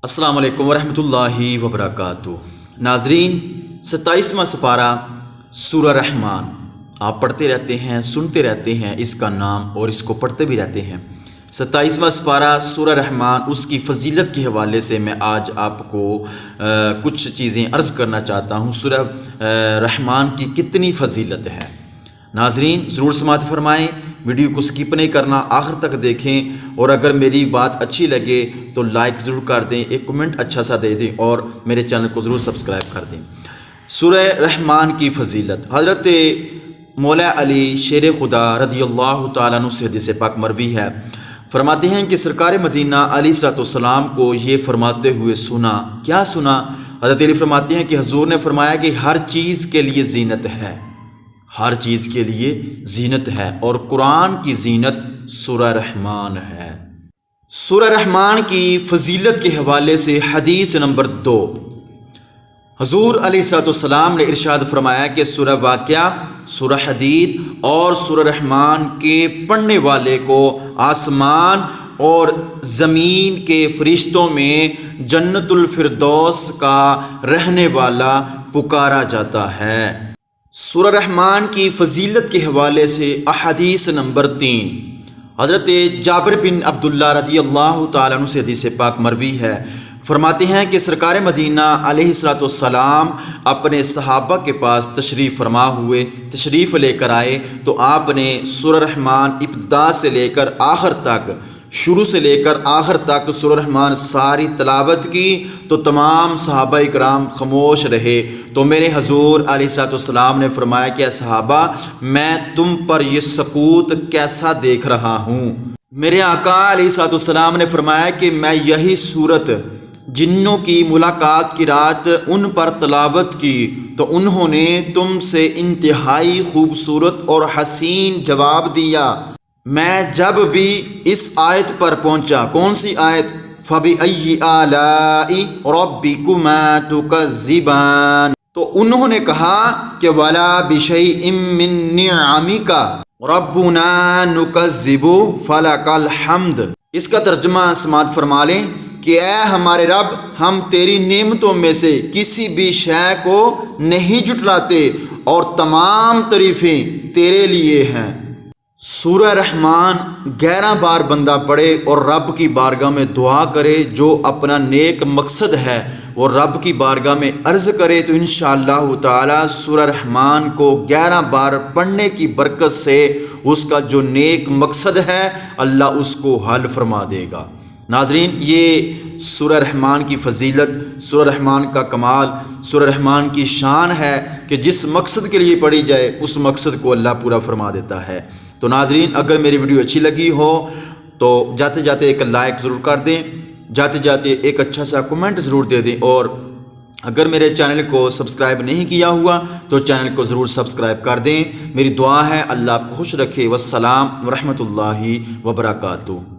السلام علیکم ورحمۃ اللہ وبرکاتہ۔ ناظرین، 27واں سپارہ سورہ رحمان آپ پڑھتے رہتے ہیں، سنتے رہتے ہیں اس کا نام اور اس کو پڑھتے بھی رہتے ہیں۔ 27واں سپارہ سورہ رحمان، اس کی فضیلت کے حوالے سے میں آج آپ کو کچھ چیزیں عرض کرنا چاہتا ہوں۔ سورہ رحمان کی کتنی فضیلت ہے، ناظرین ضرور سماعت فرمائیں، ویڈیو کو سکپ نہیں کرنا، آخر تک دیکھیں، اور اگر میری بات اچھی لگے تو لائک ضرور کر دیں، ایک کمنٹ اچھا سا دے دیں اور میرے چینل کو ضرور سبسکرائب کر دیں۔ سورہ رحمان کی فضیلت، حضرت مولا علی شیر خدا رضی اللہ تعالیٰ عنہ سے حدیث پاک مروی ہے، فرماتے ہیں کہ سرکار مدینہ علیہ الصلوۃ والسلام کو یہ فرماتے ہوئے سنا۔ کیا سنا؟ حضرت علی فرماتے ہیں کہ حضور نے فرمایا کہ ہر چیز کے لیے زینت ہے، ہر چیز کے لیے زینت ہے، اور قرآن کی زینت سورہ رحمان ہے۔ سورہ رحمان کی فضیلت کے حوالے سے حدیث نمبر 2، حضور علیہ الصلوۃ والسلام نے ارشاد فرمایا کہ سورہ واقعہ، سورہ حدید اور سورہ رحمان کے پڑھنے والے کو آسمان اور زمین کے فرشتوں میں جنت الفردوس کا رہنے والا پکارا جاتا ہے۔ سورہ رحمان کی فضیلت کے حوالے سے احادیث نمبر 3، حضرت جابر بن عبداللہ رضی اللہ تعالیٰ عنہ سے حدیث پاک مروی ہے، فرماتے ہیں کہ سرکار مدینہ علیہ الصلوۃ والسلام اپنے صحابہ کے پاس تشریف لے کر آئے تو آپ نے سورہ رحمان ابتدا سے لے کر آخر تک، شروع سے لے کر آخر تک سورہ رحمان ساری تلاوت کی تو تمام صحابہ اکرام خاموش رہے۔ تو میرے حضور علیہ الصلوۃ والسلام نے فرمایا کہ صحابہ، میں تم پر یہ سکوت کیسا دیکھ رہا ہوں؟ میرے آقا علیہ الصلوۃ والسلام نے فرمایا کہ میں یہی صورت جنوں کی ملاقات کی رات ان پر تلاوت کی تو انہوں نے تم سے انتہائی خوبصورت اور حسین جواب دیا۔ میں جب بھی اس آیت پر پہنچا، کون سی آیت؟ فَبِأَيِّ آلَاءِ رَبِّكُمَا تُكَذِّبَانِ، تو انہوں نے کہا کہ وَلَا بِشَيْءٍ مِّن نِّعَمِكَ رَبُّنَا نُكَذِّبُ فَلَكَ الْحَمْدُ۔ اس کا ترجمہ سماعت فرما لیں کہ اے ہمارے رب، ہم تیری نعمتوں میں سے کسی بھی شے کو نہیں جھٹلاتے اور تمام تعریفیں تیرے لیے ہیں۔ سورہ رحمان 11 بار بندہ پڑھے اور رب کی بارگاہ میں دعا کرے، جو اپنا نیک مقصد ہے وہ رب کی بارگاہ میں عرض کرے تو انشاءاللہ تعالی سورہ رحمان کو 11 بار پڑھنے کی برکت سے اس کا جو نیک مقصد ہے اللہ اس کو حل فرما دے گا۔ ناظرین، یہ سورہ رحمان کی فضیلت، سورہ رحمان کا کمال، سورہ رحمان کی شان ہے کہ جس مقصد کے لیے پڑھی جائے اس مقصد کو اللہ پورا فرما دیتا ہے۔ تو ناظرین، اگر میری ویڈیو اچھی لگی ہو تو جاتے جاتے ایک لائک ضرور کر دیں، جاتے جاتے ایک اچھا سا کمنٹ ضرور دے دیں، اور اگر میرے چینل کو سبسکرائب نہیں کیا ہوا تو چینل کو ضرور سبسکرائب کر دیں۔ میری دعا ہے اللہ آپ کو خوش رکھے۔ والسلام ورحمۃ اللہ وبرکاتہ۔